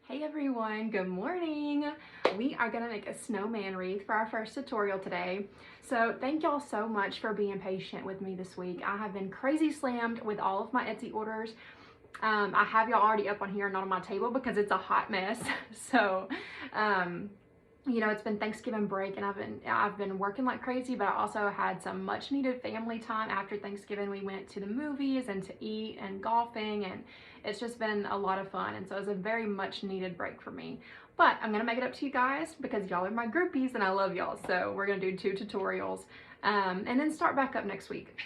Hey everyone, good morning. We are gonna make a snowman wreath for our first tutorial today. So thank y'all so much for being patient with me this week. I have been crazy slammed with all of my Etsy orders. I have y'all already up on here, not on my table because it's a hot mess. So, you know, it's been Thanksgiving break and I've been working like crazy, but I also had some much needed family time after Thanksgiving. We went to the movies and to eat and golfing, and it's just been a lot of fun. And so it's a very much needed break for me. But I'm gonna make it up to you guys because y'all are my groupies and I love y'all. So we're gonna do 2 tutorials and then start back up next week.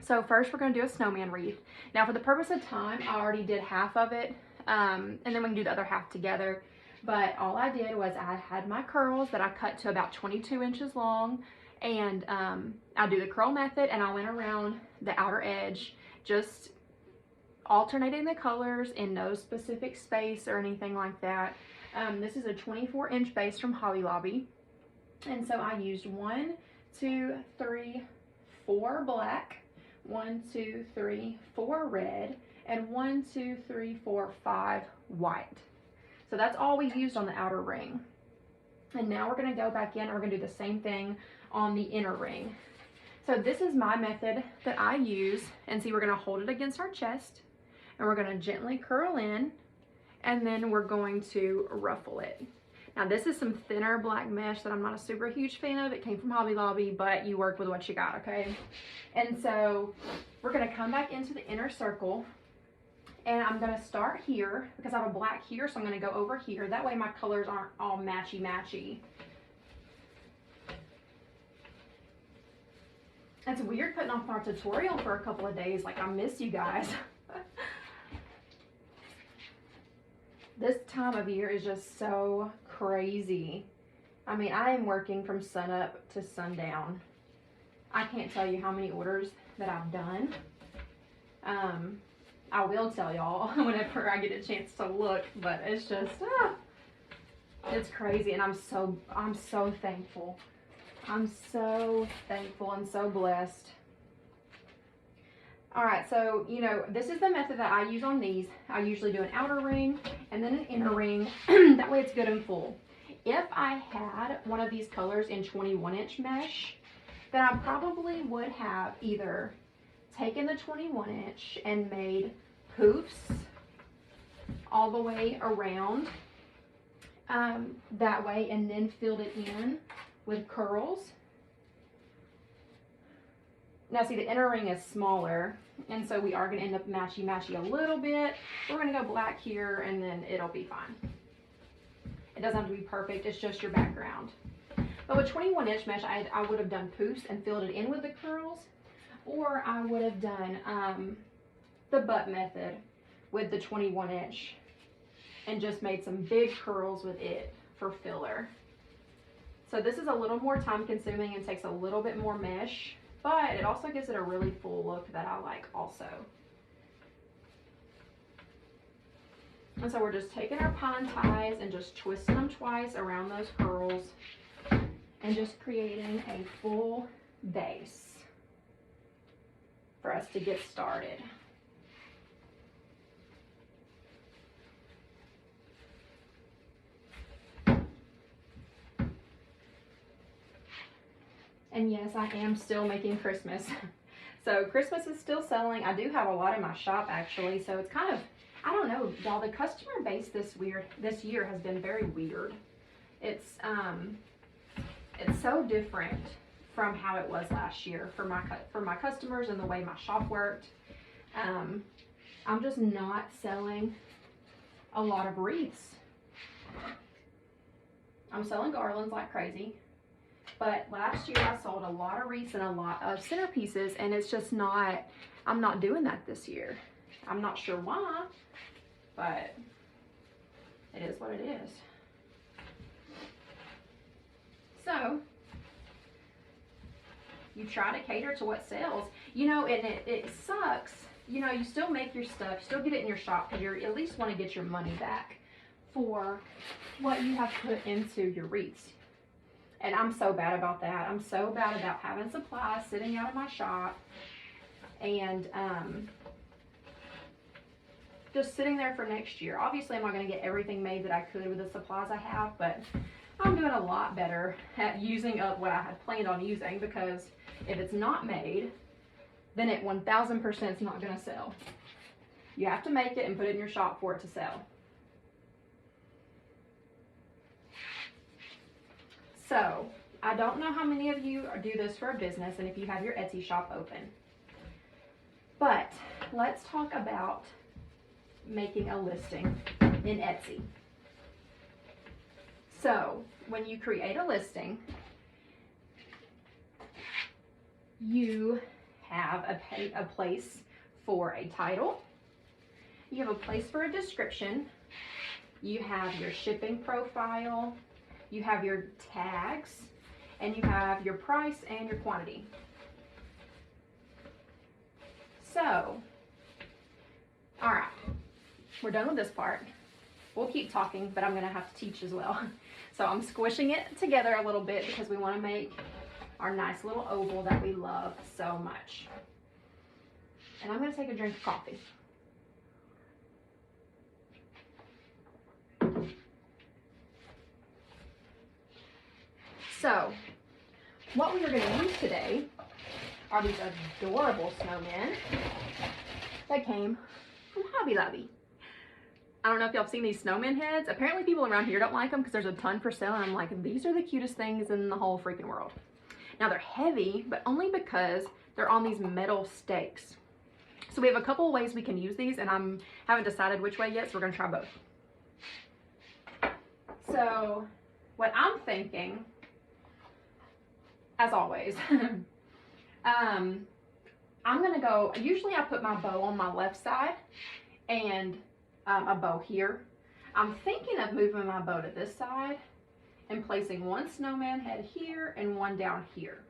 So first we're gonna do a snowman wreath. Now for the purpose of time, I already did half of it, and then we can do the other half together. But all I did was I had my curls that I cut to about 22 inches long, and I do the curl method and I went around the outer edge, just alternating the colors in no specific space or anything like that. This is a 24-inch base from Hobby Lobby, and so I used 1, 2, 3, 4 black, 1, 2, 3, 4 red, and 1, 2, 3, 4, 5 white. So that's all we used on the outer ring. And now we're gonna go back in and we're gonna do the same thing on the inner ring. So this is my method that I use, and see, we're gonna hold it against our chest and we're gonna gently curl in, and then we're going to ruffle it. Now this is some thinner black mesh that I'm not a super huge fan of. It came from Hobby Lobby, but you work with what you got, okay? And so we're gonna come back into the inner circle, and I'm gonna start here because I have a black here, so I'm gonna go over here. That way my colors aren't all matchy-matchy. It's weird putting off our tutorial for a couple of days. Like, I miss you guys. This time of year is just so crazy. I mean, I am working from sunup to sundown. I can't tell you how many orders that I've done. I will tell y'all whenever I get a chance to look, but it's just, it's crazy, and I'm so thankful. I'm so thankful and so blessed. All right, so, you know, this is the method that I use on these. I usually do an outer ring and then an inner ring. That way it's good and full. If I had one of these colors in 21-inch mesh, then I probably would have either taken the 21-inch and made poofs all the way around that way, and then filled it in with curls. Now see, the inner ring is smaller, and so we are going to end up matchy-matchy a little bit. We're going to go black here, and then it'll be fine. It doesn't have to be perfect, it's just your background. But with 21-inch mesh, I would have done poofs and filled it in with the curls, or I would have done the butt method with the 21-inch and just made some big curls with it for filler. So this is a little more time consuming and takes a little bit more mesh, but it also gives it a really full look that I like also. And so we're just taking our pine ties and just twisting them twice around those curls and just creating a full base for us to get started. And yes, I am still making Christmas. So Christmas is still selling. I do have a lot in my shop actually, so it's kind of, I don't know, y'all, the customer base this year has been very weird. It's so different from how it was last year for my customers and the way my shop worked. I'm just not selling a lot of wreaths. I'm selling garlands like crazy, but last year I sold a lot of wreaths and a lot of centerpieces, and it's just not, I'm not doing that this year. I'm not sure why, but it is what it is. So you try to cater to what sells, you know, and it sucks. You know, you still make your stuff, you still get it in your shop because you at least want to get your money back for what you have put into your wreaths. And I'm so bad about that. I'm so bad about having supplies sitting out in my shop and just sitting there for next year. Obviously, I'm not going to get everything made that I could with the supplies I have, but I'm doing a lot better at using up what I had planned on using, because if it's not made, then it 1000% is not going to sell. You have to make it and put it in your shop for it to sell. So, I don't know how many of you do this for a business and if you have your Etsy shop open. But let's talk about making a listing in Etsy. So, when you create a listing, you have a place for a title, you have a place for a description, you have your shipping profile, you have your tags, and you have your price and your quantity. So, all right, we're done with this part. We'll keep talking, but I'm going to have to teach as well. So I'm squishing it together a little bit because we want to make our nice little oval that we love so much. And I'm going to take a drink of coffee. So, what we are going to use today are these adorable snowmen that came from Hobby Lobby. I don't know if y'all have seen these snowman heads. Apparently people around here don't like them because there's a ton for sale, and I'm like, these are the cutest things in the whole freaking world. Now they're heavy, but only because they're on these metal stakes. So we have a couple of ways we can use these, and I haven't decided which way yet, so we're going to try both. So what I'm thinking, as always, I'm going to go, usually I put my bow on my left side and a bow here. I'm thinking of moving my bow to this side and placing one snowman head here and one down here.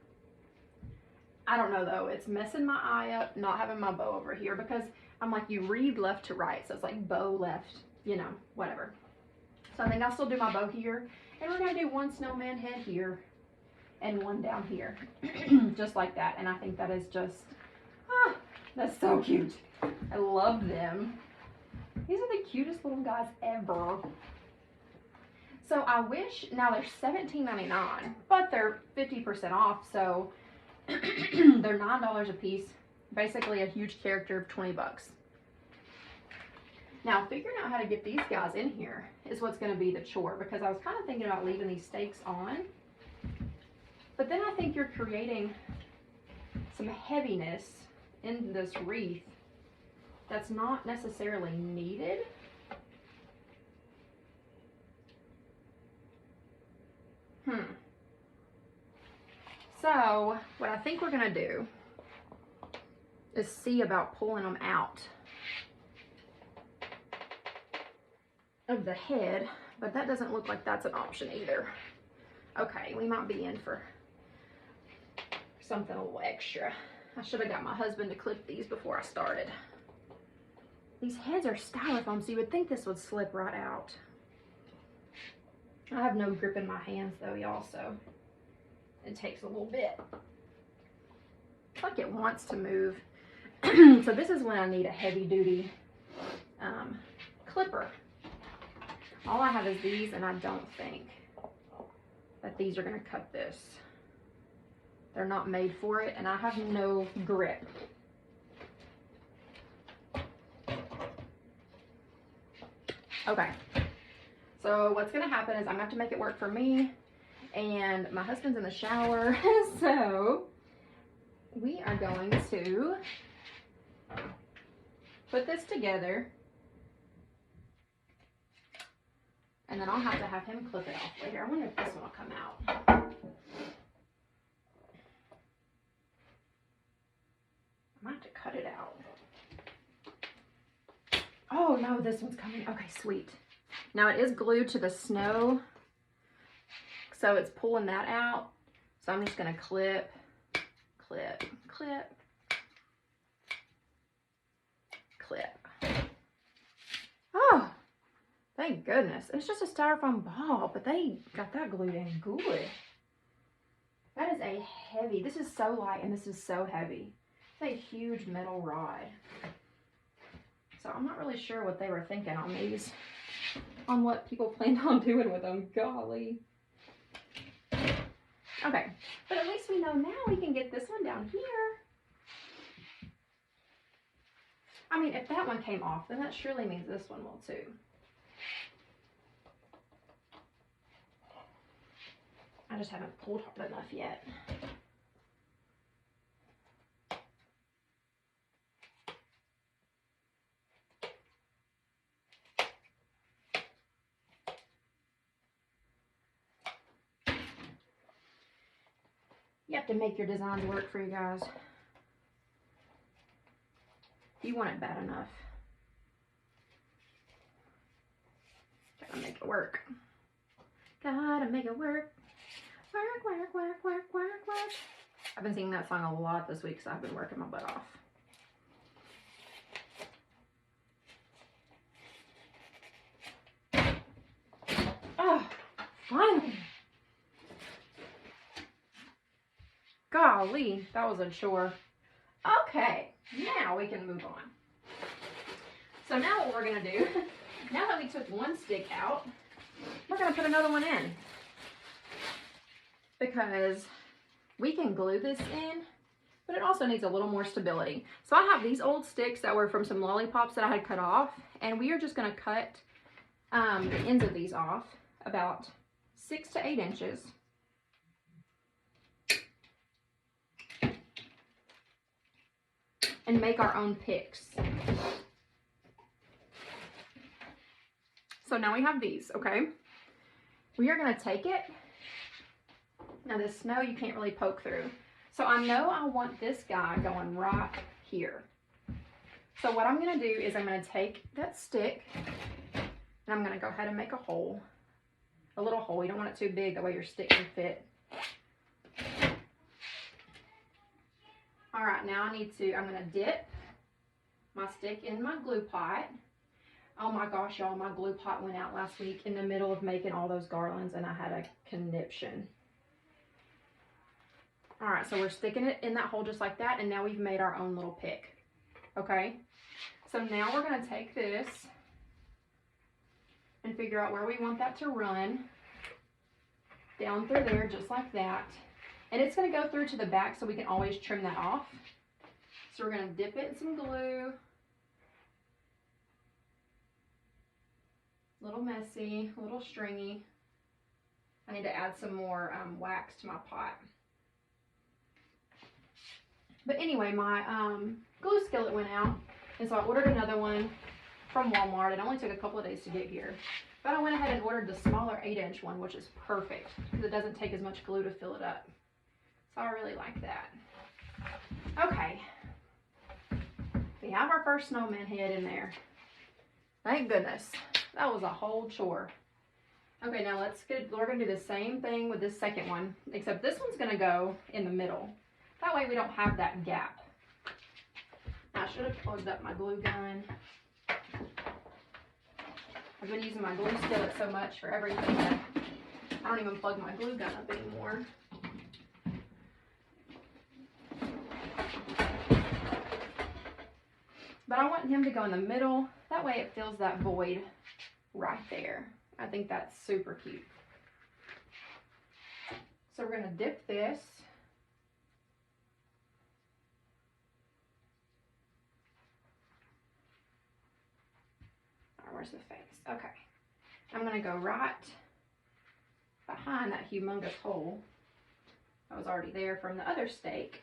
I don't know though, it's messing my eye up not having my bow over here, because I'm like, you read left to right, so it's like bow left, you know, whatever. So I think I'll still do my bow here, and we're going to do one snowman head here and one down here, just like that. And I think that is just, that's so cute. I love them. These are the cutest little guys ever. So I wish, now they're $17.99, but they're 50% off, so they're $9 a piece. Basically a huge character of 20 bucks. Now figuring out how to get these guys in here is what's going to be the chore, because I was kind of thinking about leaving these stakes on, but then I think you're creating some heaviness in this wreath that's not necessarily needed. So what I think we're gonna do is see about pulling them out of the head, but that doesn't look like that's an option either. Okay, we might be in for something a little extra. I should have got my husband to clip these before I started. These heads are styrofoam, so you would think this would slip right out. I have no grip in my hands though, y'all, so it takes a little bit. It's like it wants to move. So this is when I need a heavy duty clipper. All I have is these, and I don't think that these are gonna cut this. They're not made for it, and I have no grip. Okay, so what's gonna happen is I'm gonna have to make it work for me, and my husband's in the shower, so we are going to put this together, and then I'll have to have him clip it off later. I wonder if this one will come out. I might have to cut it out. Oh no, this one's coming. Okay, sweet. Now it is glued to the snow, so it's pulling that out. So I'm just gonna clip, clip, clip, clip. Oh, thank goodness. It's just a styrofoam ball, but they got that glued in good. That is a heavy, this is so light and this is so heavy. It's a huge metal rod. So I'm not really sure what they were thinking on these, on what people planned on doing with them. Golly. Okay, but at least we know now we can get this one down here. I mean, if that one came off, then that surely means this one will too. I just haven't pulled hard enough yet. You have to make your designs work for you guys. You want it bad enough. Gotta make it work. Gotta make it work. Work, work, work, work, work, work. I've been singing that song a lot this week, so I've been working my butt off. Oh, finally. Golly, that was a chore. Okay, now we can move on. So now what we're gonna do, now that we took one stick out, we're gonna put another one in. Because we can glue this in, but it also needs a little more stability. So I have these old sticks that were from some lollipops that I had cut off, and we are just gonna cut the ends of these off about 6 to 8 inches. And make our own picks. So now we have these, okay? We are gonna take it. Now this snow you can't really poke through. So I know I want this guy going right here. So what I'm gonna do is I'm gonna take that stick and I'm gonna go ahead and make a hole. A little hole, you don't want it too big, that way your stick can fit. All right, now I'm gonna dip my stick in my glue pot. Oh my gosh, y'all, my glue pot went out last week in the middle of making all those garlands and I had a conniption. All right, so we're sticking it in that hole just like that, and now we've made our own little pick, okay? So now we're gonna take this and figure out where we want that to run. Down through there, just like that. And it's gonna go through to the back so we can always trim that off. So we're gonna dip it in some glue. A little messy, a little stringy. I need to add some more wax to my pot. But anyway, my glue skillet went out, and so I ordered another one from Walmart. It only took a couple of days to get here. But I went ahead and ordered the smaller 8-inch one, which is perfect because it doesn't take as much glue to fill it up. So I really like that. Okay. We have our first snowman head in there. Thank goodness. That was a whole chore. Okay, now we're gonna do the same thing with this second one, except this one's gonna go in the middle. That way we don't have that gap. I should have plugged up my glue gun. I've been using my glue skillet so much for everything that I don't even plug my glue gun up anymore. But I want him to go in the middle. That way it fills that void right there. I think that's super cute. So we're gonna dip this. Where's the face? Okay. I'm gonna go right behind that humongous hole that was already there from the other stake.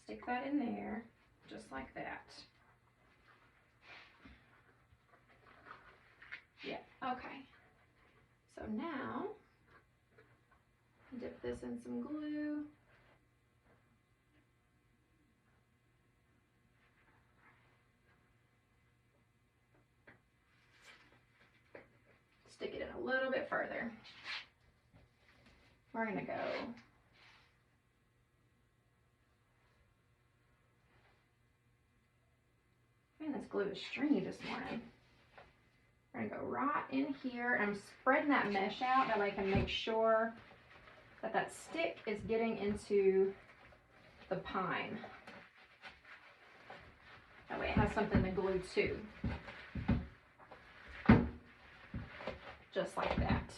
Stick that in there, just like that. Yeah, okay. So now, dip this in some glue. Stick it in a little bit further. We're gonna go man, this glue is stringy this morning. We're gonna go right in here. I'm spreading that mesh out that way I can make sure that that stick is getting into the pine. That way it has something to glue to. Just like that.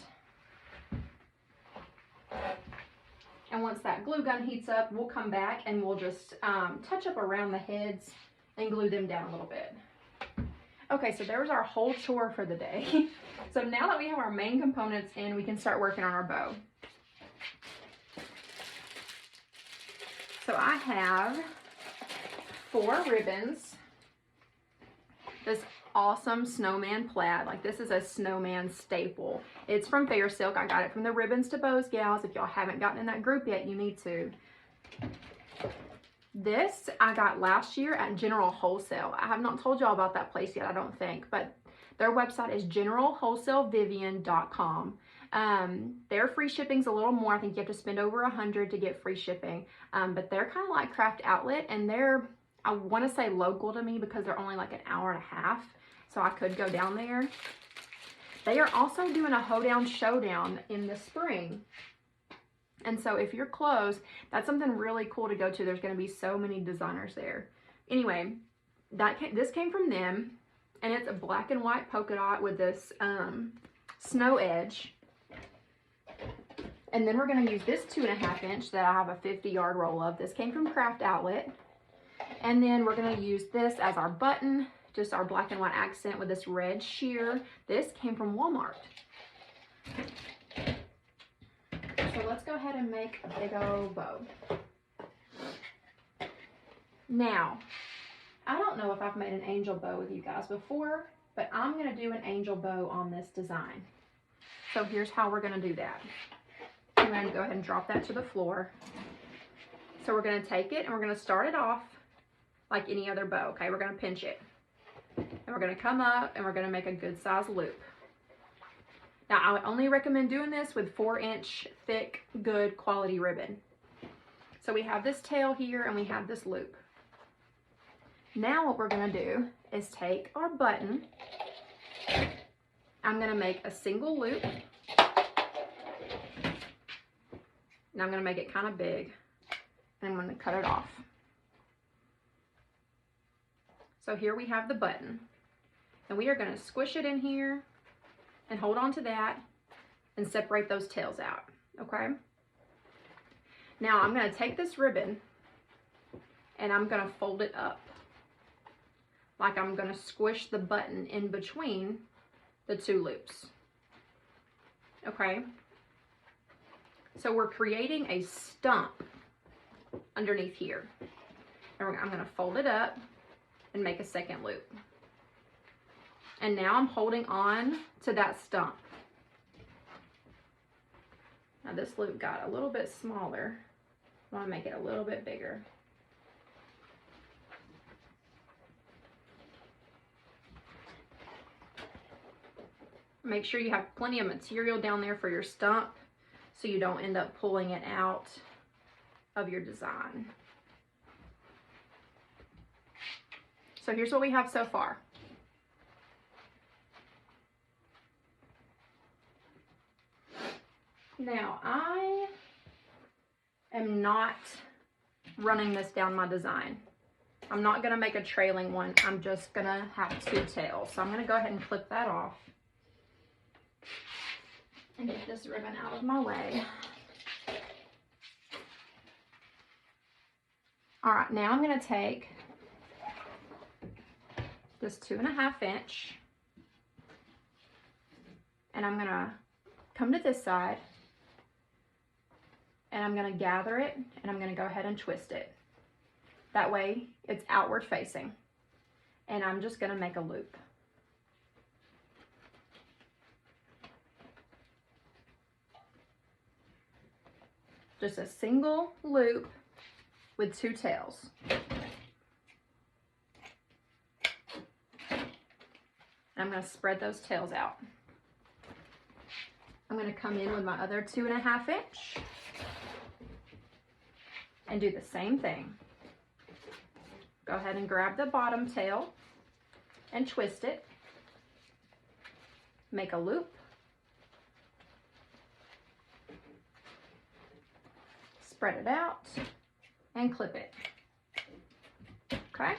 And once that glue gun heats up, we'll come back and we'll just touch up around the heads and glue them down a little bit. Okay, so there's our whole chore for the day. So now that we have our main components in, we can start working on our bow. So I have 4 ribbons. This awesome snowman plaid. Like, this is a snowman staple. It's from Fair Silk. I got it from the Ribbons to Bows gals. If y'all haven't gotten in that group yet, you need to. This I got last year at General Wholesale. I have not told y'all about that place yet, I don't think, but their website is generalwholesalevivian.com. Their free shipping's a little more. I think you have to spend over $100 to get free shipping, but they're kind of like Craft Outlet, and they're, I want to say, local to me because they're only like an hour and a half, so I could go down there. They are also doing a hoedown showdown in the spring. And so if you're close, that's something really cool to go to. There's going to be so many designers there. Anyway, this came from them, and it's a black and white polka dot with this snow edge. And then we're going to use this 2.5 inch that I have a 50-yard roll of. This came from Craft Outlet. And then we're going to use this as our button, just our black and white accent with this red sheer. This came from Walmart. So let's go ahead and make a big old bow. Now, I don't know if I've made an angel bow with you guys before, but I'm going to do an angel bow on this design. So here's how we're going to do that. I'm going to go ahead and drop that to the floor. So we're going to take it and we're going to start it off like any other bow, okay? We're going to pinch it. And we're going to come up and we're going to make a good size loop. Now, I would only recommend doing this with 4-inch thick, good quality ribbon. So we have this tail here and we have this loop. Now what we're going to do is take our button. I'm going to make a single loop. And I'm going to make it kind of big. And I'm going to cut it off. So here we have the button. And we are going to squish it in here and hold on to that and separate those tails out, okay? Now I'm going to take this ribbon and I'm going to fold it up. Like I'm going to squish the button in between the 2 loops, okay? So we're creating a stump underneath here. And I'm going to fold it up and make a second loop. And now I'm holding on to that stump. Now this loop got a little bit smaller. I want to make it a little bit bigger. Make sure you have plenty of material down there for your stump so you don't end up pulling it out of your design. So here's what we have so far. Now, I am not running this down my design. I'm not going to make a trailing one. I'm just going to have 2 tails. So I'm going to go ahead and clip that off and get this ribbon out of my way. All right, now I'm going to take this 2.5 inch and I'm going to come to this side. And I'm going to gather it and I'm going to go ahead and twist it. That way it's outward facing. And I'm just going to make a loop. Just a single loop with 2 tails. And I'm going to spread those tails out. I'm going to come in with my other 2.5 inch. And do the same thing. Go ahead and grab the bottom tail and twist it. Make a loop. Spread it out and clip it. Okay?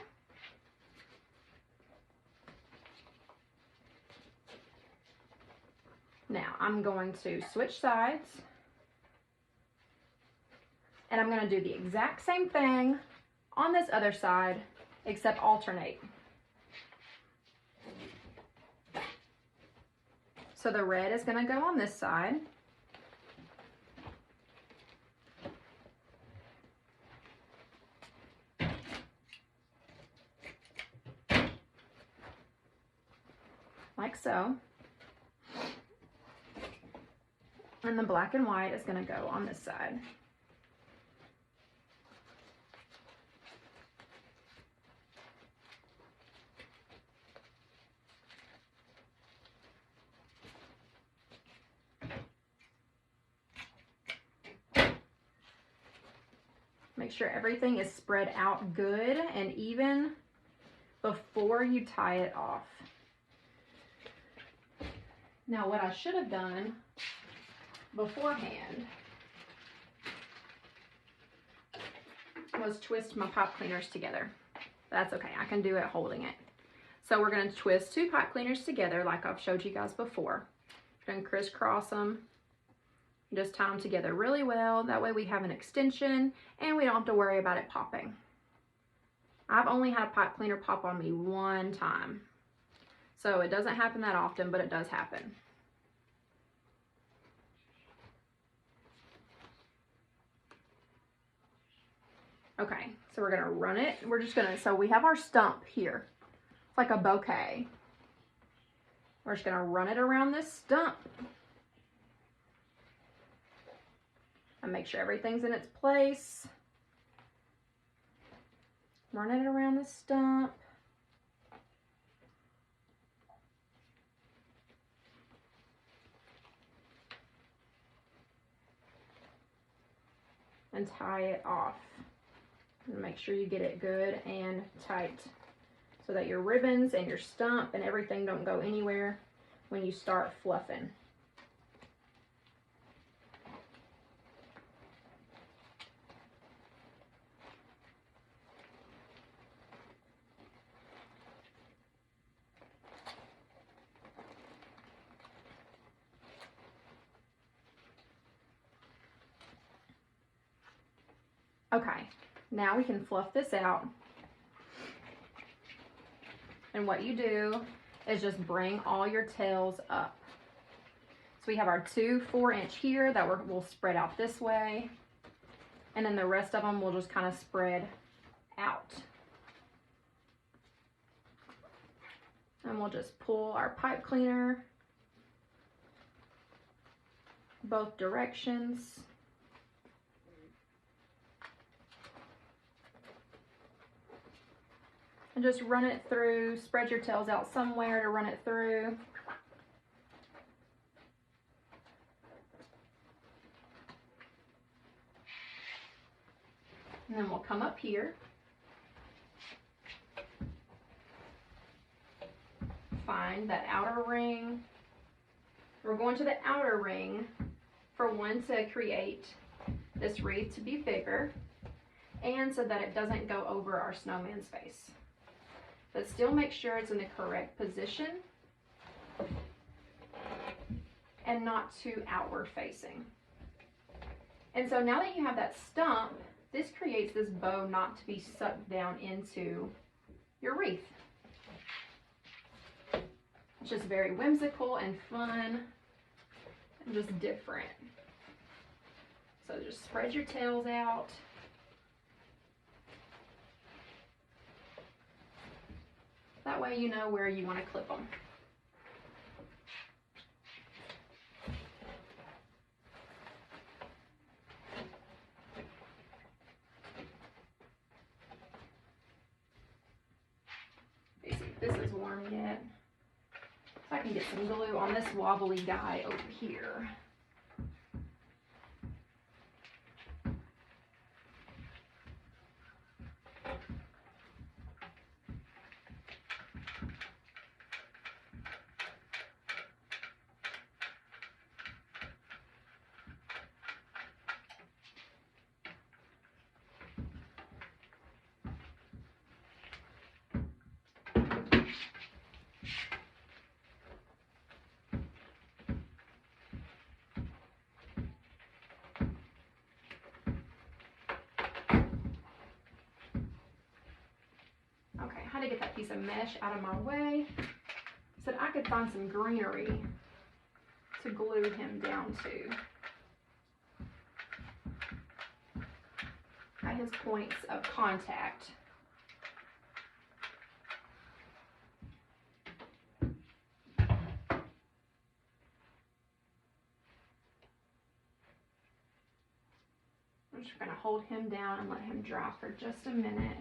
Now I'm going to switch sides, and I'm going to do the exact same thing on this other side, except alternate. So the red is going to go on this side. Like so. And the black and white is going to go on this side. Make sure everything is spread out good and even before you tie it off. Now what I should have done beforehand was twist my pipe cleaners together. That's okay, I can do it holding it. So we're going to twist 2 pipe cleaners together like I've showed you guys before. We're going to crisscross them. Just tie them together really well. That way we have an extension and we don't have to worry about it popping. I've only had a pipe cleaner pop on me 1 time. So it doesn't happen that often, but it does happen. Okay, so we're gonna run it. We're just gonna, so we have our stump here. It's like a bouquet. We're just gonna run it around this stump. And make sure everything's in its place. Run it around the stump. And tie it off. And make sure you get it good and tight so that your ribbons and your stump and everything don't go anywhere when you start fluffing. Okay, now we can fluff this out. And what you do is just bring all your tails up. So we have our 2 4-inch here that we'll spread out this way. And then the rest of them will just kind of spread out. And we'll just pull our pipe cleaner both directions. And just run it through, spread your tails out somewhere to run it through. And then we'll come up here. Find that outer ring. We're going to the outer ring for one, to create this wreath to be bigger, and so that it doesn't go over our snowman's face. But still make sure it's in the correct position and not too outward facing. And so now that you have that stump, this creates this bow not to be sucked down into your wreath. It's just very whimsical and fun and just different. So just spread your tails out. That way you know where you want to clip them. Let's see if this is warm yet. So I can get some glue on this wobbly guy over here. to get that piece of mesh out of my way so that I could find some greenery to glue him down to at his points of contact. I'm just going to hold him down and let him dry for just a minute.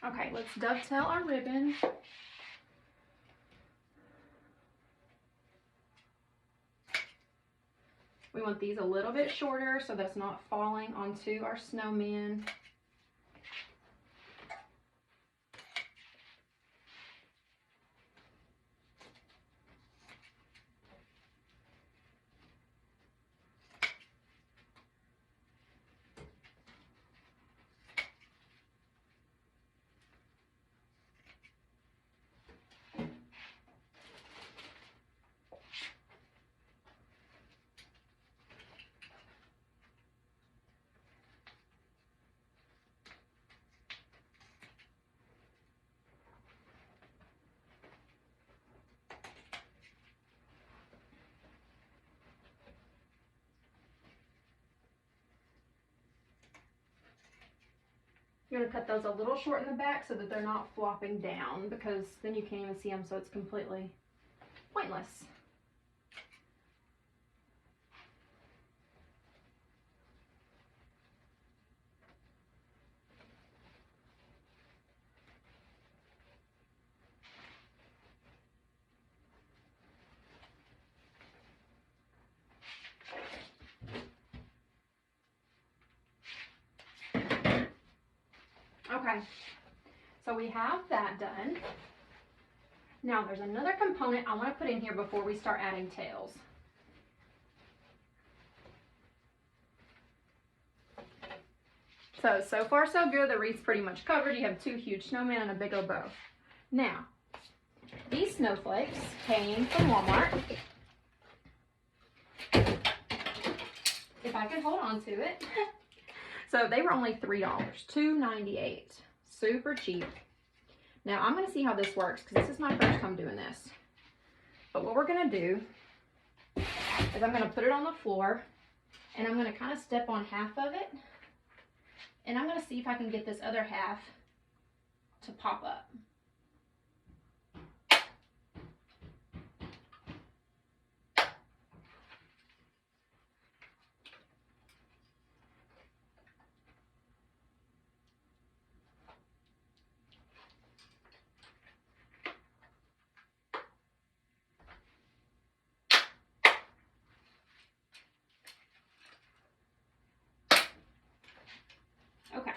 Okay, let's dovetail our ribbon. We want these a little bit shorter so that's not falling onto our snowman. You're going to cut those a little short in the back so that they're not flopping down, because then you can't even see them, so it's completely pointless. Okay, so we have that done. Now there's another component I want to put in here before we start adding tails. So far so good. The wreath's pretty much covered. You have two huge snowmen and a big old bow. Now, these snowflakes came from Walmart. If I could hold on to it. So they were only $3, $2.98. Super cheap. Now I'm going to see how this works because this is my first time doing this. But what we're going to do is I'm going to put it on the floor and I'm going to kind of step on half of it. And I'm going to see if I can get this other half to pop up. Okay,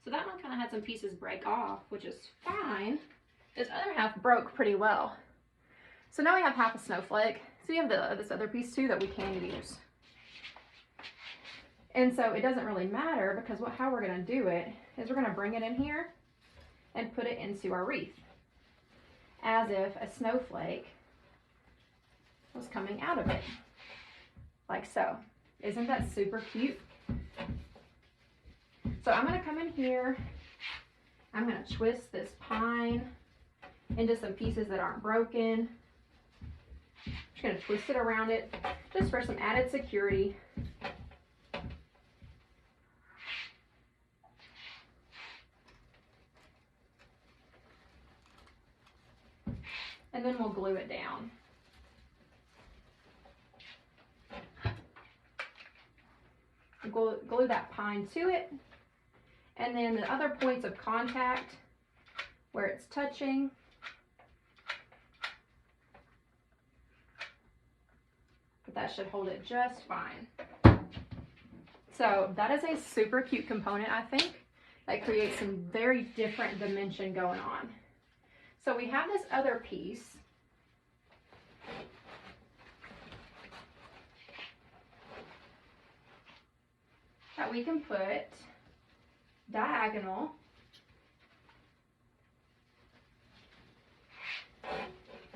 so that one kind of had some pieces break off, which is fine. This other half broke pretty well. So now we have half a snowflake. So we have this other piece too that we can use. And so it doesn't really matter because how we're going to do it is we're going to bring it in here and put it into our wreath as if a snowflake was coming out of it, like so. Isn't that super cute? So I'm going to come in here, I'm going to twist this pine into some pieces that aren't broken. I'm just going to twist it around it just for some added security. And then we'll glue it down. Glue that pine to it. And then the other points of contact where it's touching, but that should hold it just fine. So that is a super cute component, I think, that creates some very different dimension going on. So we have this other piece that we can put diagonal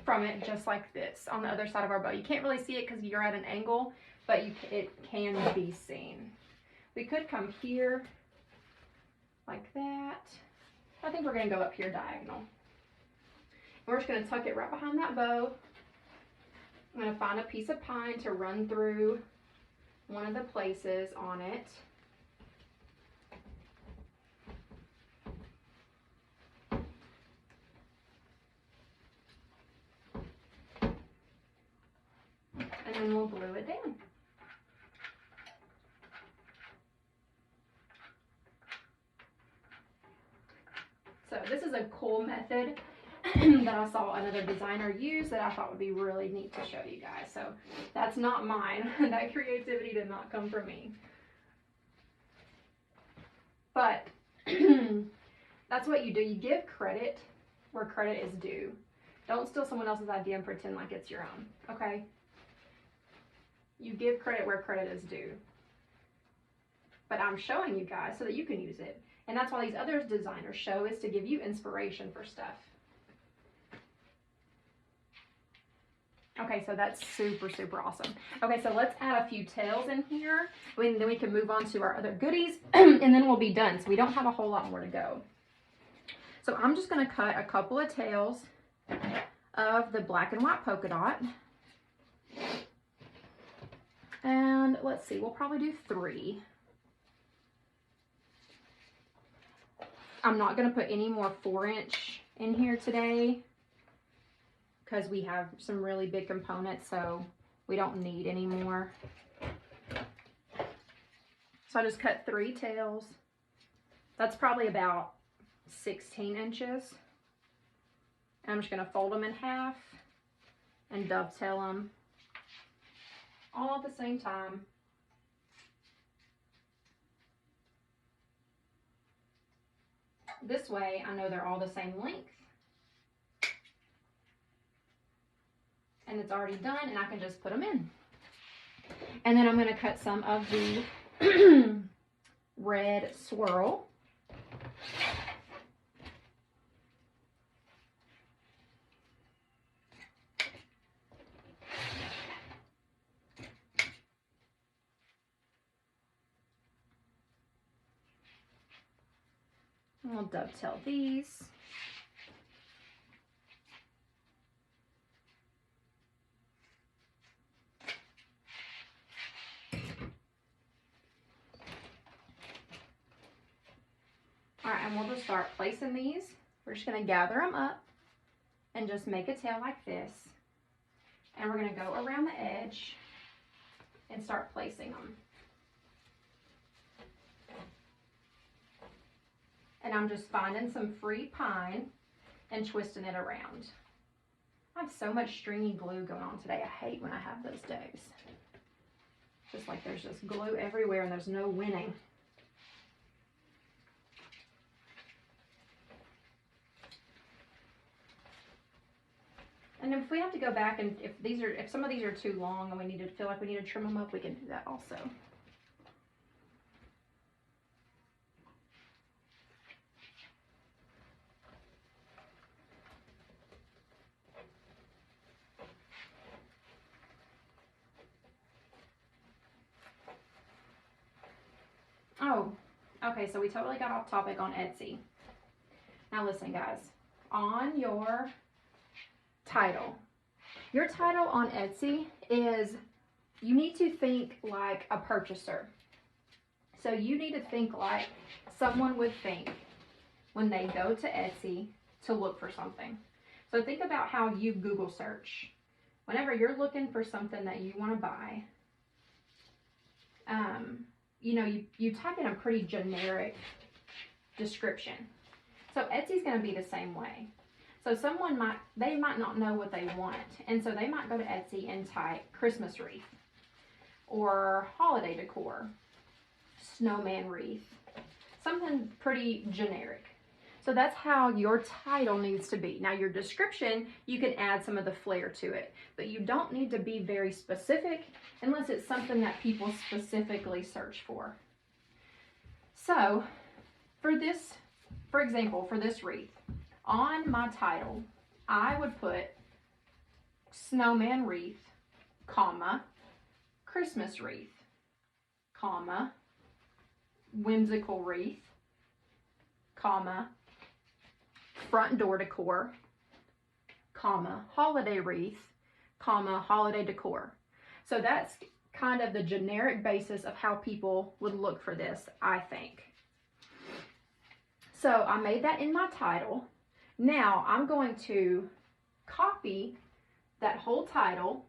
from it, just like this, on the other side of our bow. You can't really see it because you're at an angle, but it can be seen. We could come here like that. I think we're going to go up here diagonal. And we're just going to tuck it right behind that bow. I'm going to find a piece of pine to run through one of the places on it. And then we'll glue it down. So this is a cool method that I saw another designer use that I thought would be really neat to show you guys. So that's not mine. That creativity did not come from me. But that's what you do. You give credit where credit is due. Don't steal someone else's idea and pretend like it's your own, okay? You give credit where credit is due. But I'm showing you guys so that you can use it. And that's why these other designers show, is to give you inspiration for stuff. Okay, so that's super, super awesome. Okay, so let's add a few tails in here. And then we can move on to our other goodies. And then we'll be done. So we don't have a whole lot more to go. So I'm just going to cut a couple of tails of the black and white polka dot. And let's see, we'll probably do 3. I'm not going to put any more 4-inch in here today because we have some really big components, so we don't need any more. So I just cut 3 tails. That's probably about 16 inches. And I'm just going to fold them in half and dovetail them all at the same time. This way I know they're all the same length. And it's already done, and I can just put them in. And then I'm going to cut some of the red swirl. And we'll dovetail these. All right, and we'll just start placing these. We're just going to gather them up and just make a tail like this. And we're going to go around the edge and start placing them. And I'm just finding some free pine and twisting it around. I have so much stringy glue going on today. I hate when I have those days. Just like there's just glue everywhere and there's no winning. And if we have to go back and if some of these are too long and we feel like we need to trim them up, we can do that also. Oh, okay, so we totally got off topic on Etsy. Now listen, guys, on your title on Etsy is, you need to think like a purchaser. So you need to think like someone would think when they go to Etsy to look for something. So think about how you Google search. Whenever you're looking for something that you want to buy, you know, you type in a pretty generic description. So Etsy's going to be the same way. So they might not know what they want, and so they might go to Etsy and type Christmas wreath or holiday decor, snowman wreath, something pretty generic. So that's how your title needs to be. Now your description, you can add some of the flair to it, but you don't need to be very specific unless it's something that people specifically search for. So for example, for this wreath, on my title, I would put Snowman Wreath, comma, Christmas wreath, comma, whimsical wreath, comma, front door decor, comma, holiday wreath, comma, holiday decor. So that's kind of the generic basis of how people would look for this, I think. So I made that in my title. Now I'm going to copy that whole title,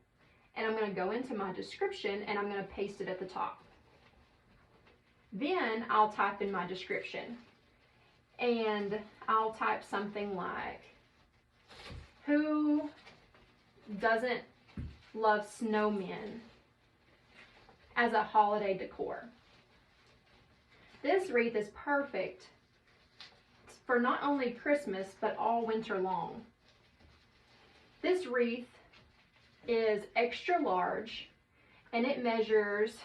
and I'm going to go into my description and I'm going to paste it at the top. Then I'll type in my description, and I'll type something like, who doesn't love snowmen as a holiday decor? This wreath is perfect for not only Christmas, but all winter long. This wreath is extra large, and it measures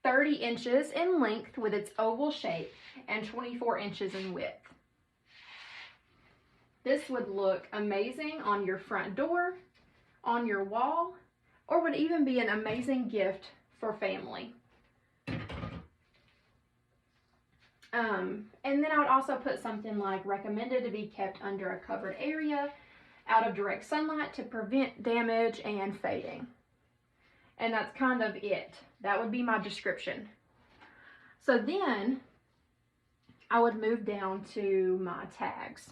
30 inches in length with its oval shape and 24 inches in width. This would look amazing on your front door, on your wall, or would even be an amazing gift for family. And then I would also put something like recommended to be kept under a covered area out of direct sunlight to prevent damage and fading. And that's kind of it. That would be my description. So then I would move down to my tags.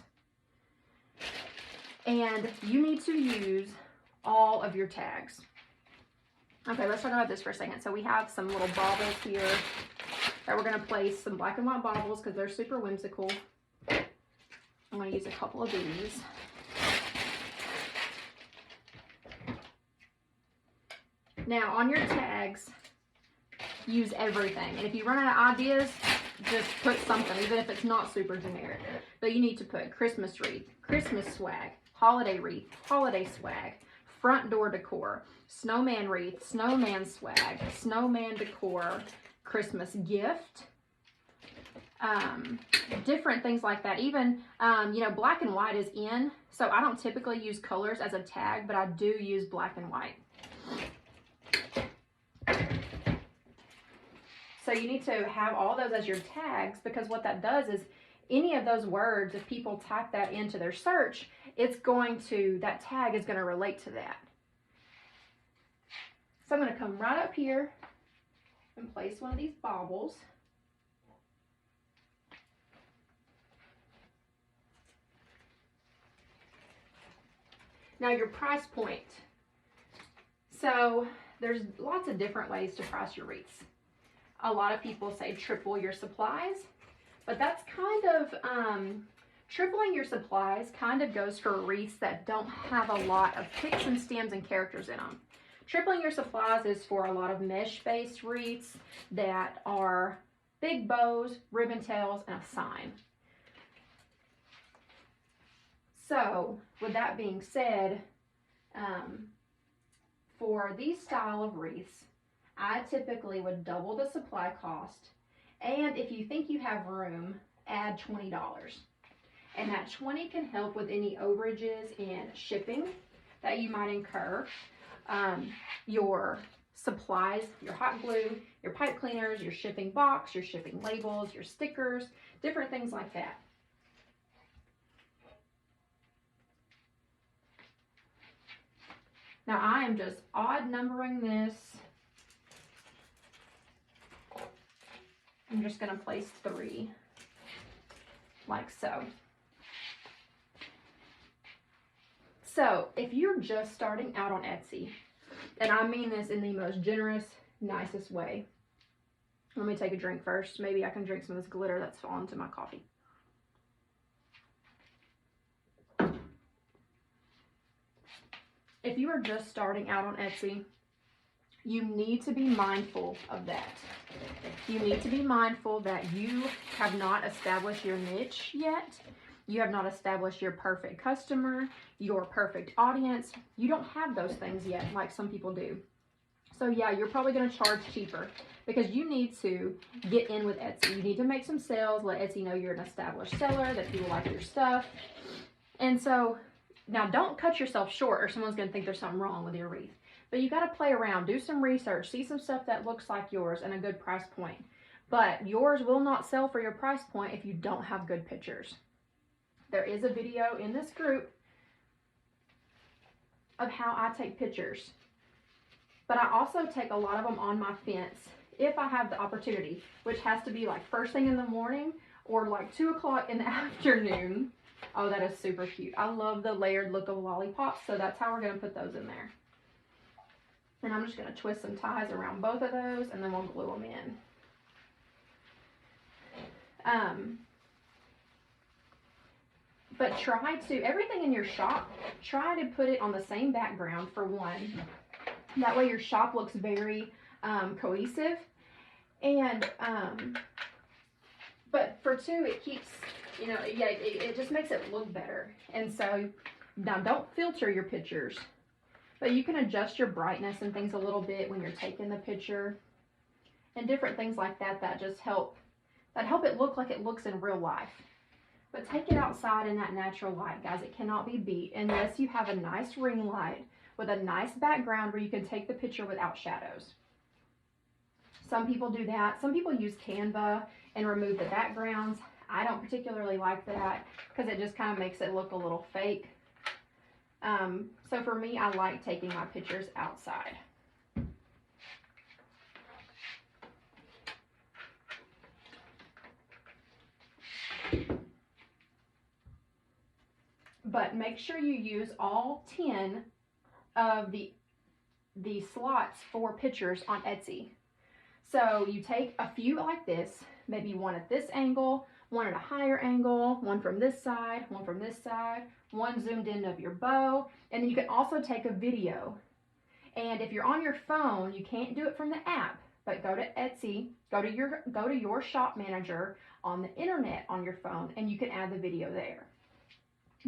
And you need to use all of your tags. Okay, let's talk about this for a second. So we have some little baubles here that we're going to place, some black and white baubles because they're super whimsical. I'm going to use a couple of these. Now on your tags, use everything. And if you run out of ideas, just put something, even if it's not super generic. But you need to put Christmas wreath, Christmas swag, holiday wreath, holiday swag, front door decor, snowman wreath, snowman swag, snowman decor, Christmas gift, different things like that. Even, you know, black and white is in, so I don't typically use colors as a tag, but I do use black and white. So you need to have all those as your tags, because what that does is any of those words, if people type that into their search, it's going to, that tag is going to relate to that. So I'm going to come right up here and place one of these baubles. Now your price point. So there's lots of different ways to price your wreaths. A lot of people say triple your supplies, but that's kind of, tripling your supplies kind of goes for wreaths that don't have a lot of picks and stems and characters in them. Tripling your supplies is for a lot of mesh-based wreaths that are big bows, ribbon tails, and a sign. So, with that being said, for these style of wreaths, I typically would double the supply cost, and if you think you have room, add $20. And that $20 can help with any overages in shipping that you might incur, your supplies, your hot glue, your pipe cleaners, your shipping box, your shipping labels, your stickers, different things like that. Now I am just odd numbering this. I'm just going to place 3, like so. So, if you're just starting out on Etsy, and I mean this in the most generous, nicest way. Let me take a drink first. Maybe I can drink some of this glitter that's fallen to my coffee. If you are just starting out on Etsy, you need to be mindful of that. You need to be mindful that you have not established your niche yet. You have not established your perfect customer, your perfect audience. You don't have those things yet, like some people do. So yeah, you're probably going to charge cheaper because you need to get in with Etsy. You need to make some sales, let Etsy know you're an established seller, that people like your stuff. And so now don't cut yourself short or someone's going to think there's something wrong with your wreath. But you got to play around, do some research, see some stuff that looks like yours and a good price point. But yours will not sell for your price point if you don't have good pictures. There is a video in this group of how I take pictures. But I also take a lot of them on my fence if I have the opportunity, which has to be like first thing in the morning or like 2 o'clock in the afternoon. Oh, that is super cute. I love the layered look of lollipops, so that's how we're going to put those in there. And I'm just going to twist some ties around both of those, and then we'll glue them in. But try to, everything in your shop, try to put it on the same background for one. That way your shop looks very cohesive. And, but for two, it keeps, you know, yeah, it just makes it look better. And so, now don't filter your pictures, but you can adjust your brightness and things a little bit when you're taking the picture. And different things like that, that just help it look like it looks in real life. But take it outside in that natural light, guys. It cannot be beat unless you have a nice ring light with a nice background where you can take the picture without shadows. Some people do that. Some people use Canva and remove the backgrounds. I don't particularly like that because it just kind of makes it look a little fake. So for me, I like taking my pictures outside. But make sure you use all 10 of the slots for pictures on Etsy. So you take a few like this, maybe one at this angle, one at a higher angle, one from this side, one from this side, one zoomed in of your bow, and then you can also take a video. And if you're on your phone, you can't do it from the app, but go to Etsy, go to your shop manager on the internet on your phone, and you can add the video there,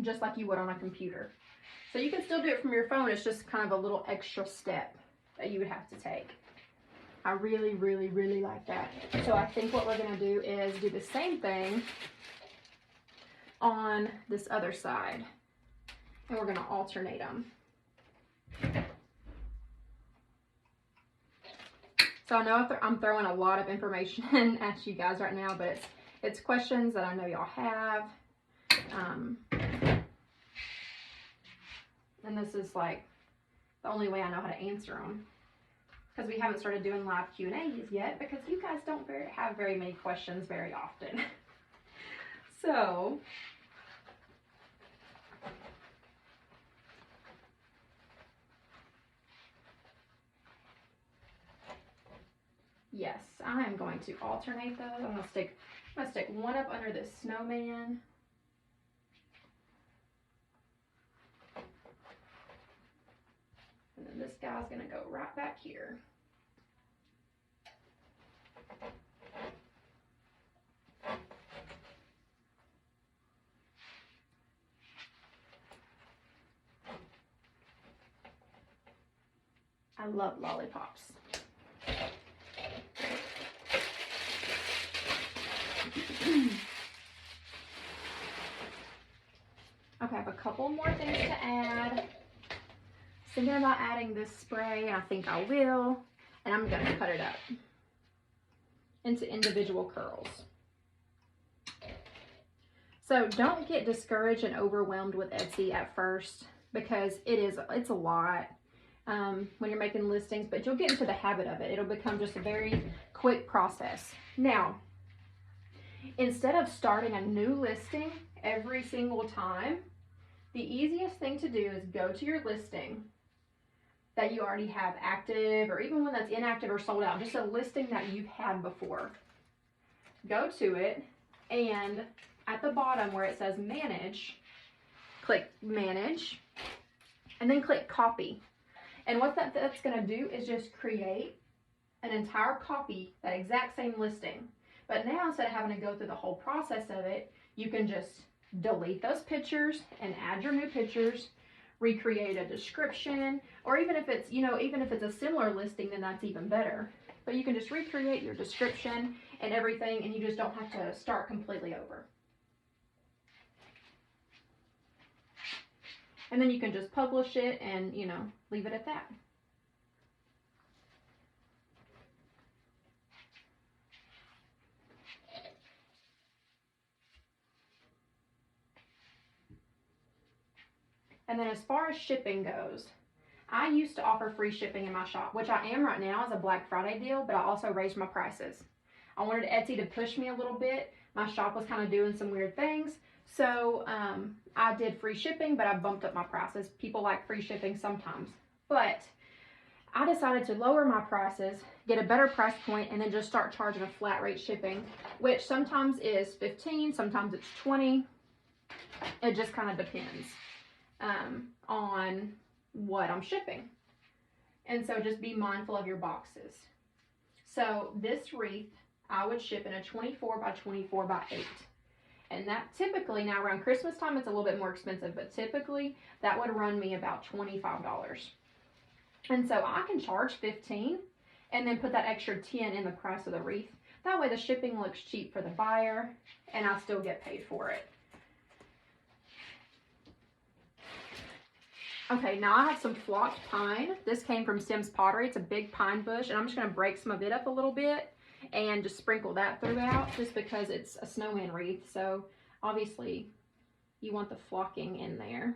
just like you would on a computer. So you can still do it from your phone. It's just kind of a little extra step that you would have to take. I really, really, really like that. So I think what we're going to do is do the same thing on this other side. And we're going to alternate them. So I know I'm throwing a lot of information at you guys right now, but it's questions that I know y'all have. And this is like the only way I know how to answer them, because we haven't started doing live Q&As yet because you guys don't have very many questions very often. So yes, I am going to alternate those. I'm gonna stick one up under this snowman. And then this guy's gonna go right back here. I love lollipops. Okay, I have a couple more things to add. Thinking about adding this spray, and I think I will, and I'm going to cut it up into individual curls. So don't get discouraged and overwhelmed with Etsy at first, because it's a lot when you're making listings, but you'll get into the habit of it. It'll become just a very quick process. Now, instead of starting a new listing every single time, the easiest thing to do is go to your listing that you already have active, or even one that's inactive or sold out, just a listing that you've had before. Go to it, and at the bottom where it says manage, click manage, and then click copy. And what that's going to do is just create an entire copy, that exact same listing. But now, instead of having to go through the whole process of it, you can just delete those pictures and add your new pictures, recreate a description, or even if it's, even if it's a similar listing, then that's even better. But you can just recreate your description and everything, and you just don't have to start completely over. And then you can just publish it and, leave it at that. And then as far as shipping goes, I used to offer free shipping in my shop, which I am right now as a Black Friday deal, but I also raised my prices. I wanted Etsy to push me a little bit. My shop was kind of doing some weird things. So I did free shipping, but I bumped up my prices. People like free shipping sometimes. But I decided to lower my prices, get a better price point, and then just start charging a flat rate shipping, which sometimes is $15, sometimes it's $20. It just kind of depends on what I'm shipping. And so just be mindful of your boxes. So this wreath, I would ship in a 24 by 24 by 8. And that typically, now around Christmas time, it's a little bit more expensive, but typically that would run me about $25. And so I can charge $15 and then put that extra $10 in the price of the wreath. That way the shipping looks cheap for the buyer and I still get paid for it. Okay, now I have some flocked pine. This came from Sim's Pottery. It's a big pine bush, and I'm just going to break some of it up a little bit and just sprinkle that throughout, just because it's a snowman wreath. So obviously you want the flocking in there.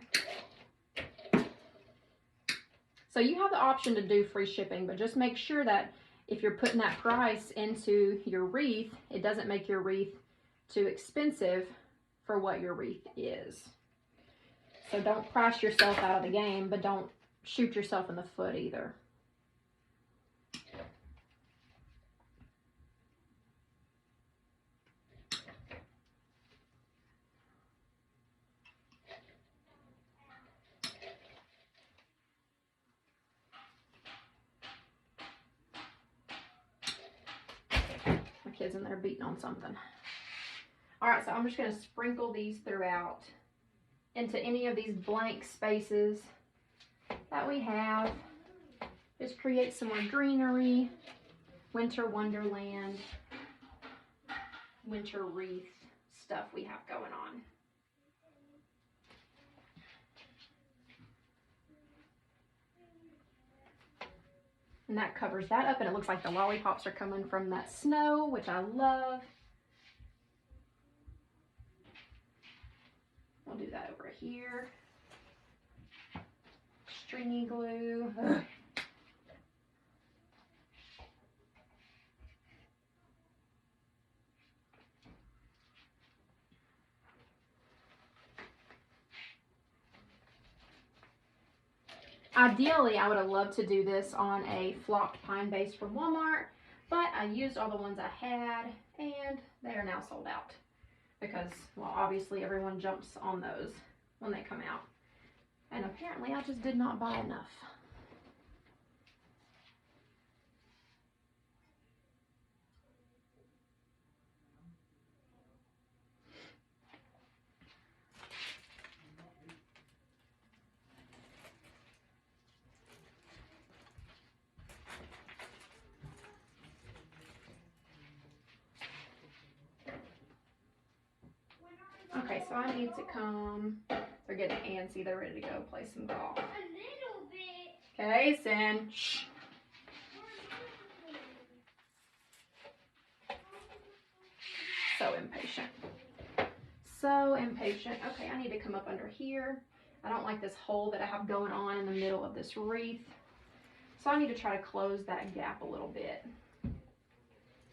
So you have the option to do free shipping, but just make sure that if you're putting that price into your wreath, it doesn't make your wreath too expensive for what your wreath is. So don't price yourself out of the game, but don't shoot yourself in the foot either. My kid's in there beating on something. All right, so I'm just going to sprinkle these throughout into any of these blank spaces that we have. Just create some more greenery, winter wonderland, winter wreath stuff we have going on. And that covers that up, and it looks like the lollipops are coming from that snow, which I love. We'll do that over here. Stringy glue. Ugh. Ideally, I would have loved to do this on a flocked pine base from Walmart, but I used all the ones I had, and they are now sold out. Because, well, obviously everyone jumps on those when they come out. And apparently I just did not buy enough. Okay, so I need to come. They're getting antsy. They're ready to go play some golf. A little bit. Okay, Sin. Shh. So impatient. So impatient. Okay, I need to come up under here. I don't like this hole that I have going on in the middle of this wreath. So I need to try to close that gap a little bit.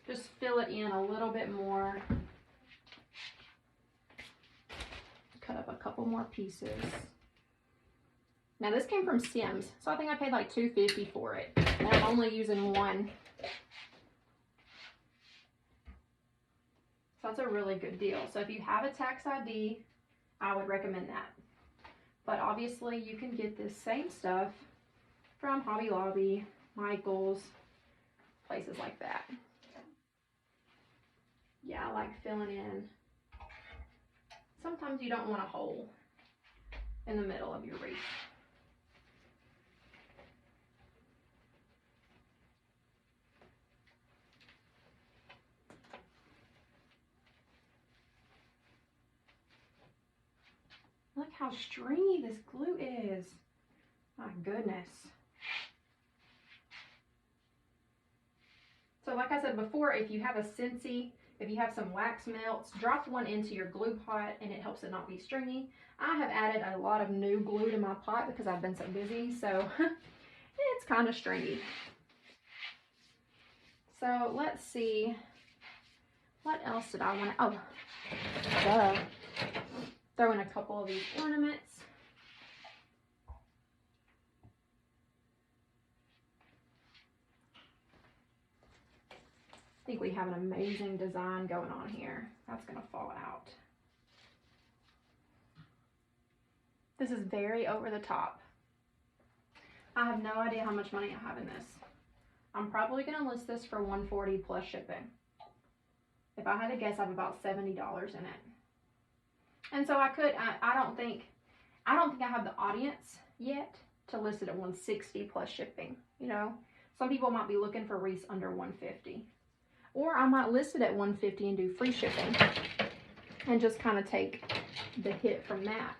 Just fill it in a little bit more. Cut up a couple more pieces. Now this came from Sim's, so I think I paid like $2.50 for it, and I'm only using one. So that's a really good deal. So if you have a tax ID, I would recommend that. But obviously you can get this same stuff from Hobby Lobby, Michael's, places like that. Yeah, I like filling in. Sometimes you don't want a hole in the middle of your wreath. how stringy this glue is. My goodness. So like I said before, if you have a Scentsy, if you have some wax melts, drop one into your glue pot and it helps it not be stringy. I have added a lot of new glue to my pot because I've been so busy, so it's kind of stringy. So let's see, what else did I want to, oh, throw in a couple of these ornaments. I think we have an amazing design going on here. That's gonna fall out. This is very over the top. I have no idea how much money I have in this. I'm probably gonna list this for $140 plus shipping. If I had to guess, I have about $70 in it. And so I could, I don't think I have the audience yet to list it at $160 plus shipping. You know, some people might be looking for wreaths under $150. Or I might list it at $150 and do free shipping and just kind of take the hit from that.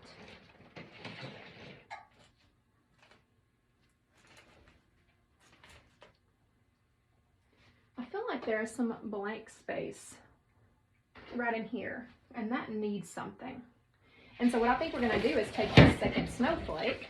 I feel like there is some blank space right in here, and that needs something. And so what I think we're going to do is take this second snowflake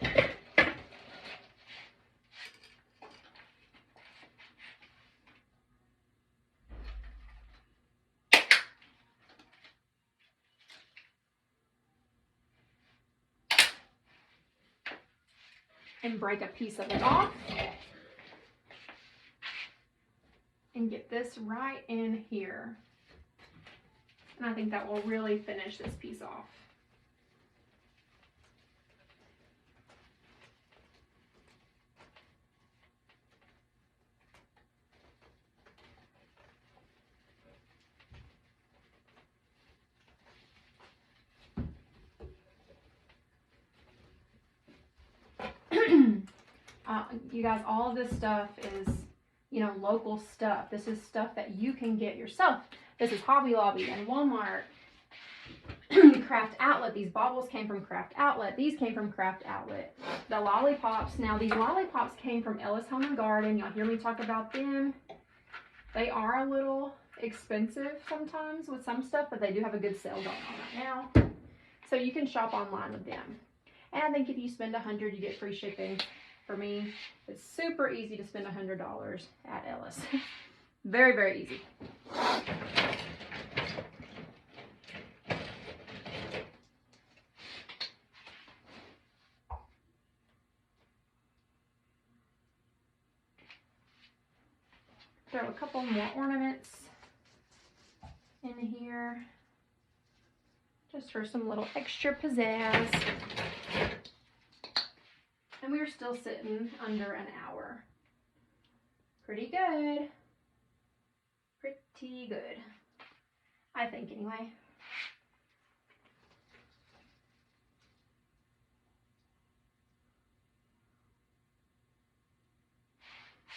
and break a piece of it off and get this right in here. And I think that will really finish this piece off. You guys, all of this stuff is, you know, local stuff. This is stuff that you can get yourself. This is Hobby Lobby and Walmart, Craft Outlet. These baubles came from Craft Outlet. These came from Craft Outlet. The lollipops, now these lollipops came from Ellis Home and Garden. Y'all hear me talk about them. They are a little expensive sometimes with some stuff, but they do have a good sale going on right now. So you can shop online with them. And I think if you spend $100, you get free shipping. For me, it's super easy to spend $100 at Ellis. Very, very easy. Throw a couple more ornaments in here, just for some little extra pizzazz. And we're still sitting under an hour. Pretty good. Pretty good. I think anyway.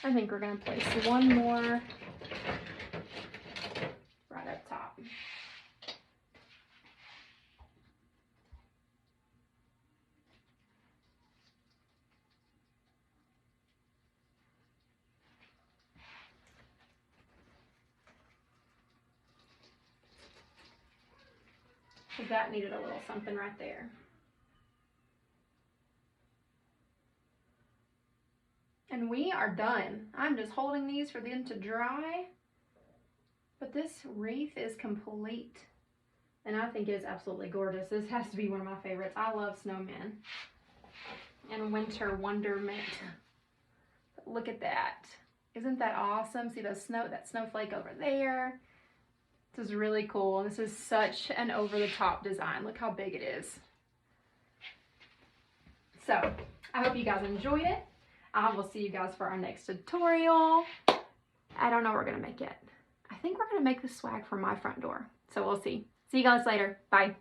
I think we're going to place one more right up top. So that needed a little something right there. And we are done. I'm just holding these for them to dry. But this wreath is complete. And I think it is absolutely gorgeous. This has to be one of my favorites. I love snowmen and winter wonderment. Look at that. Isn't that awesome? See that snowflake over there? This is really cool. This is such an over-the-top design. Look how big it is. So, I hope you guys enjoyed it. I will see you guys for our next tutorial. I don't know what we're going to make yet. I think we're going to make the swag for my front door. So we'll see. See you guys later. Bye.